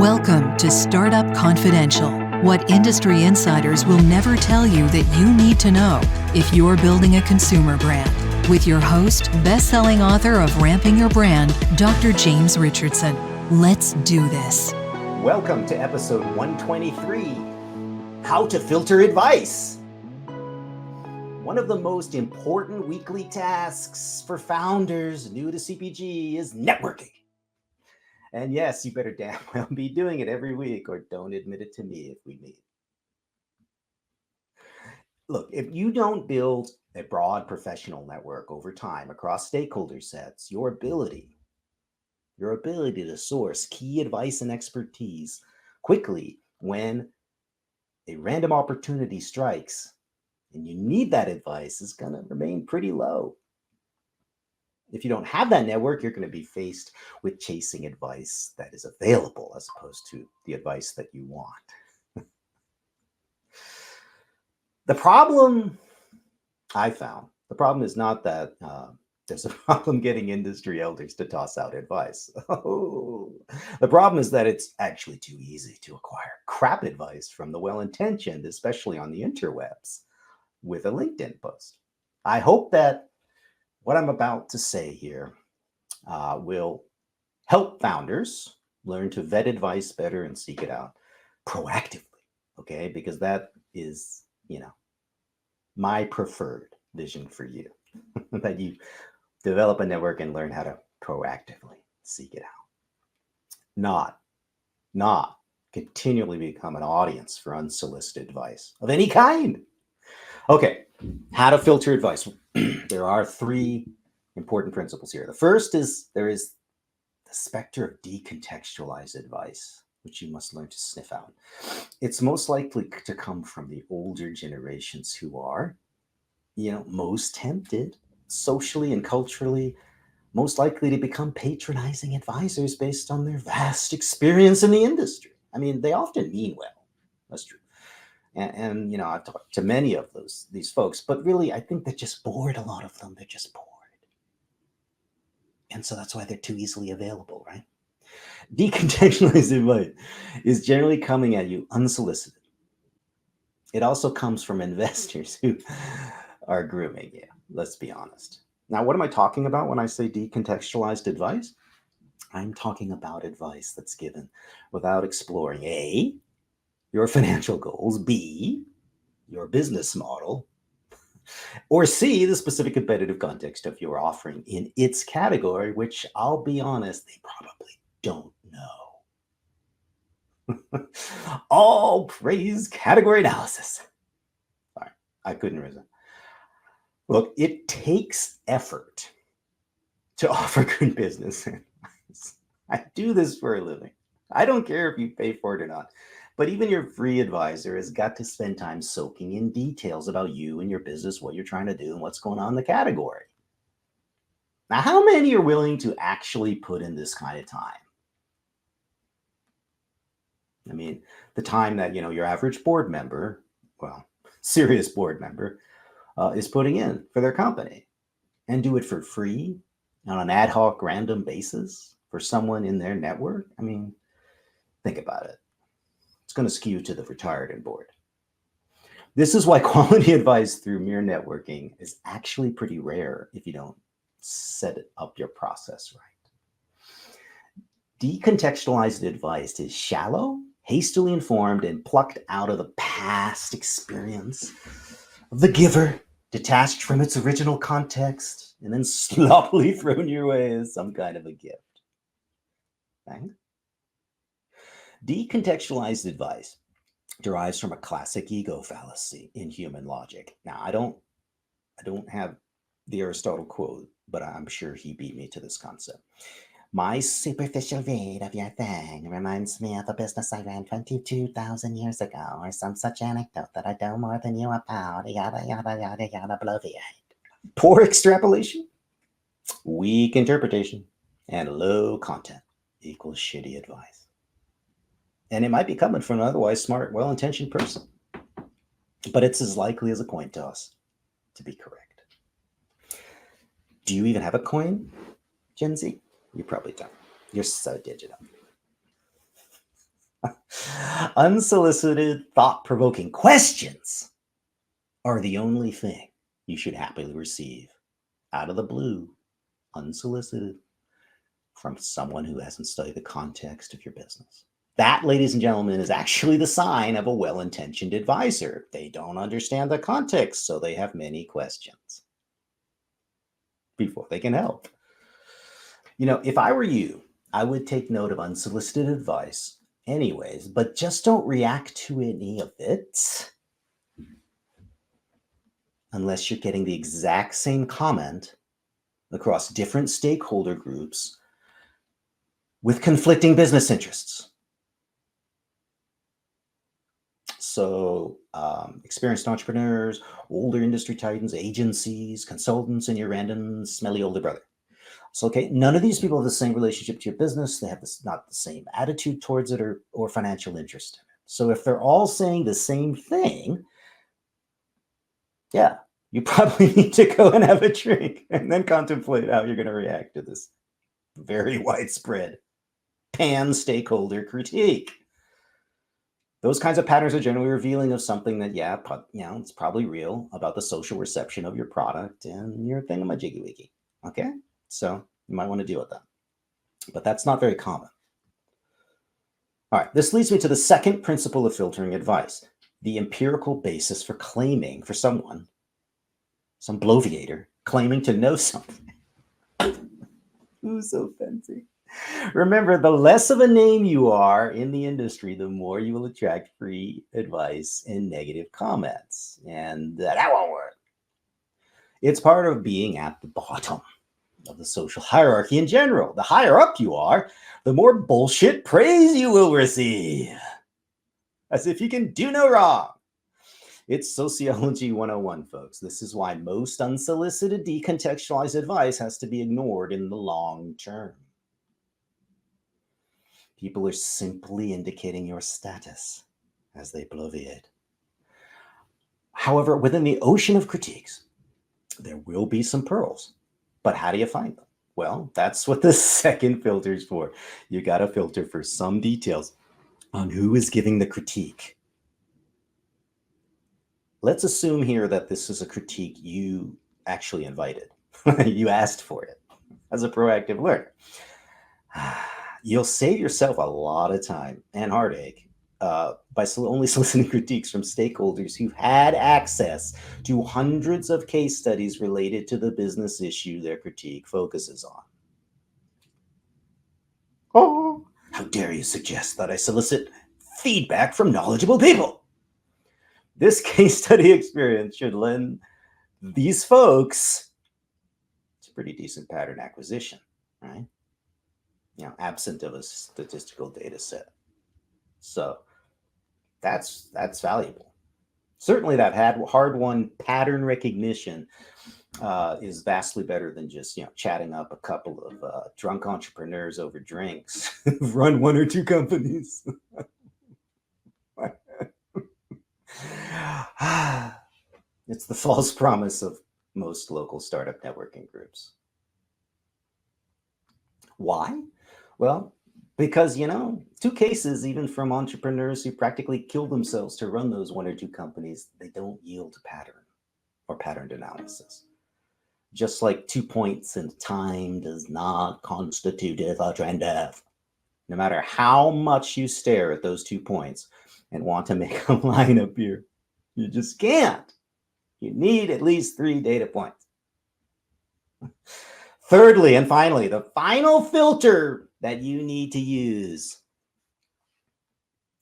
Welcome to Startup Confidential, what industry insiders will never tell you that you need to know if you're building a consumer brand. With your host, best-selling author of Ramping Your Brand, Dr. James Richardson. Let's do this. Welcome to episode 123, How to Filter Advice. One of the most important weekly tasks for founders new to CPG is networking. And yes, you better damn well be doing it every week or don't admit it to me if we meet. Look, if you don't build a broad professional network over time across stakeholder sets, your ability to source key advice and expertise quickly when a random opportunity strikes and you need that advice is going to remain pretty low. If you don't have that network, you're going to be faced with chasing advice that is available as opposed to the advice that you want. The problem is not that there's a problem getting industry elders to toss out advice. The problem is that it's actually too easy to acquire crap advice from the well-intentioned, especially on the interwebs, with a LinkedIn post. I hope that what I'm about to say here will help founders learn to vet advice better and seek it out proactively, okay? Because that is, my preferred vision for you, that you develop a network and learn how to proactively seek it out. Not continually become an audience for unsolicited advice of any kind. Okay, how to filter advice. There are three important principles here. The first is there is the specter of decontextualized advice, which you must learn to sniff out. It's most likely to come from the older generations who are, most tempted socially and culturally, most likely to become patronizing advisors based on their vast experience in the industry. I mean, they often mean well. That's true. And I've talked to many of these folks, but really, I think they're just bored. A lot of them, they're just bored. And so that's why they're too easily available, right? Decontextualized advice is generally coming at you unsolicited. It also comes from investors who are grooming you. Let's be honest. Now, what am I talking about when I say decontextualized advice? I'm talking about advice that's given without exploring A, your financial goals, B, your business model, or C, the specific competitive context of your offering in its category, which I'll be honest, they probably don't know. All praise category analysis. All right, I couldn't resist. Look, it takes effort to offer good business advice. I do this for a living. I don't care if you pay for it or not. But even your free advisor has got to spend time soaking in details about you and your business, what you're trying to do, and what's going on in the category. Now, how many are willing to actually put in this kind of time? I mean, the time that, your average board member, serious board member, is putting in for their company, and do it for free on an ad hoc random basis for someone in their network. I mean, think about it. It's going to skew to the retired and bored. This is why quality advice through mere networking is actually pretty rare if you don't set up your process right. Decontextualized advice is shallow, hastily informed, and plucked out of the past experience of the giver, detached from its original context, and then sloppily thrown your way as some kind of a gift. Right? Decontextualized advice derives from a classic ego fallacy in human logic. Now, I don't have the Aristotle quote, but I'm sure he beat me to this concept. My superficial read of your thing reminds me of a business I ran 22,000 years ago, or some such anecdote that I know more than you about, yada, yada, yada, yada, bloviate. Poor extrapolation, weak interpretation, and low content equals shitty advice. And it might be coming from an otherwise smart, well-intentioned person, but it's as likely as a coin toss to be correct. Do you even have a coin, Gen Z? You probably don't. You're so digital. Unsolicited, thought-provoking questions are the only thing you should happily receive out of the blue, unsolicited, from someone who hasn't studied the context of your business. That, ladies and gentlemen, is actually the sign of a well-intentioned advisor. They don't understand the context, so they have many questions before they can help. If I were you, I would take note of unsolicited advice anyways, but just don't react to any of it unless you're getting the exact same comment across different stakeholder groups with conflicting business interests. So experienced entrepreneurs, older industry titans, agencies, consultants, and your random smelly older brother. So, okay, none of these people have the same relationship to your business. They have not the same attitude towards it or financial interest in it. So if they're all saying the same thing, yeah, you probably need to go and have a drink and then contemplate how you're going to react to this very widespread pan-stakeholder critique. Those kinds of patterns are generally revealing of something that, it's probably real about the social reception of your product and your thingamajiggy-wiggy. Okay? So you might want to deal with that. But that's not very common. All right, this leads me to the second principle of filtering advice, the empirical basis for claiming for someone, some bloviator, claiming to know something. Who's so fancy? Remember, the less of a name you are in the industry, the more you will attract free advice and negative comments. And that won't work. It's part of being at the bottom of the social hierarchy in general. The higher up you are, the more bullshit praise you will receive. As if you can do no wrong. It's Sociology 101, folks. This is why most unsolicited decontextualized advice has to be ignored in the long term. People are simply indicating your status as they bloviate. However, within the ocean of critiques, there will be some pearls. But how do you find them? Well, that's what the second filter is for. You got to filter for some details on who is giving the critique. Let's assume here that this is a critique you actually invited. You asked for it as a proactive learner. You'll save yourself a lot of time and heartache by only soliciting critiques from stakeholders who've had access to hundreds of case studies related to the business issue their critique focuses on. Oh, how dare you suggest that I solicit feedback from knowledgeable people? This case study experience should lend these folks to pretty decent pattern acquisition, right? Absent of a statistical data set. So that's valuable. Certainly that hard-won pattern recognition is vastly better than just, chatting up a couple of drunk entrepreneurs over drinks who've run one or two companies. It's the false promise of most local startup networking groups. Why? Well, because, two cases, even from entrepreneurs who practically killed themselves to run those one or two companies, they don't yield pattern or patterned analysis. Just like 2 points in time does not constitute a trend F. No matter how much you stare at those 2 points and want to make a line appear, you just can't. You need at least 3 data points. Thirdly, and finally, the final filter that you need to use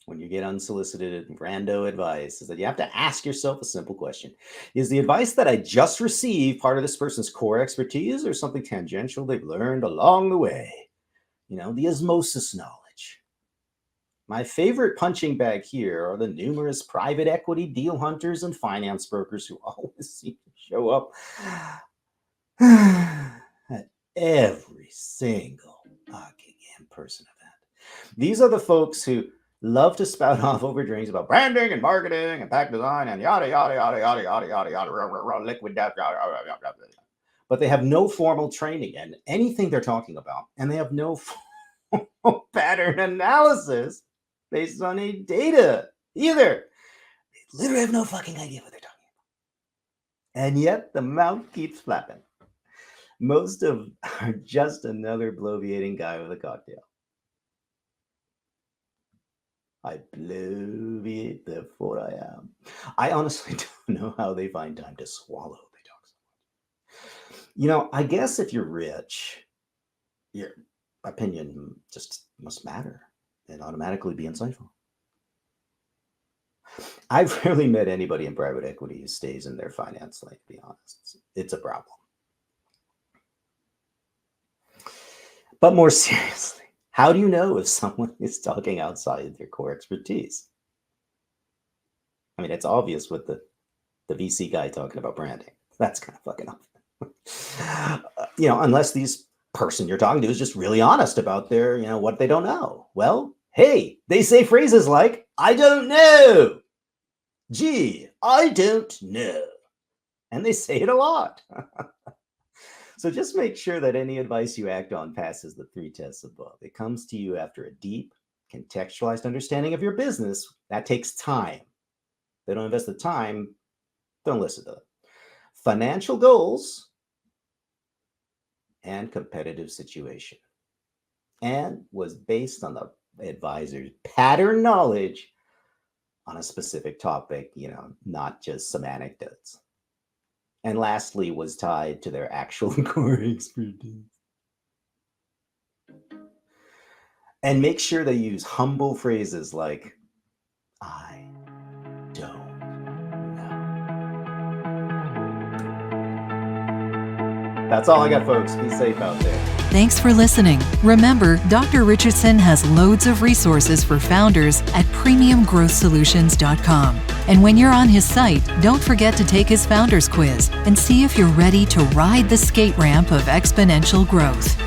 when you get unsolicited rando advice is that you have to ask yourself a simple question. Is the advice that I just received part of this person's core expertise or something tangential they've learned along the way? The osmosis knowledge. My favorite punching bag here are the numerous private equity deal hunters and finance brokers who always seem to show up at every single fucking in-person event. These are the folks who love to spout off over drinks about branding and marketing and pack design and yada, yada, yada, yada, yada, yada, yada, liquid death, yada, yada, yada, yada. But they have no formal training in anything they're talking about, and they have no pattern analysis based on any data either. They literally have no fucking idea what they're talking about. And yet the mouth keeps flapping. Most of them are just another bloviating guy with a cocktail. I bloviate, therefore I am. I honestly don't know how they find time to swallow. They talk so much. You know, I guess if you're rich, your opinion just must matter and automatically be insightful. I've rarely met anybody in private equity who stays in their finance lane, to be honest. It's a problem. But more seriously, how do you know if someone is talking outside their core expertise? I mean, it's obvious with the VC guy talking about branding. That's kind of fucking obvious. Unless these person you're talking to is just really honest about their, what they don't know. Well, hey, they say phrases like, I don't know. Gee, I don't know. And they say it a lot. So just make sure that any advice you act on passes the 3 tests above. It comes to you after a deep, contextualized understanding of your business. That takes time. If they don't invest the time, don't listen to them. Financial goals and competitive situation. And was based on the advisor's pattern knowledge on a specific topic, not just some anecdotes. And lastly, was tied to their actual core expertise. And make sure they use humble phrases like, I don't know. That's all I got, folks. Be safe out there. Thanks for listening. Remember, Dr. Richardson has loads of resources for founders at premiumgrowthsolutions.com. And when you're on his site, don't forget to take his founders quiz and see if you're ready to ride the skate ramp of exponential growth.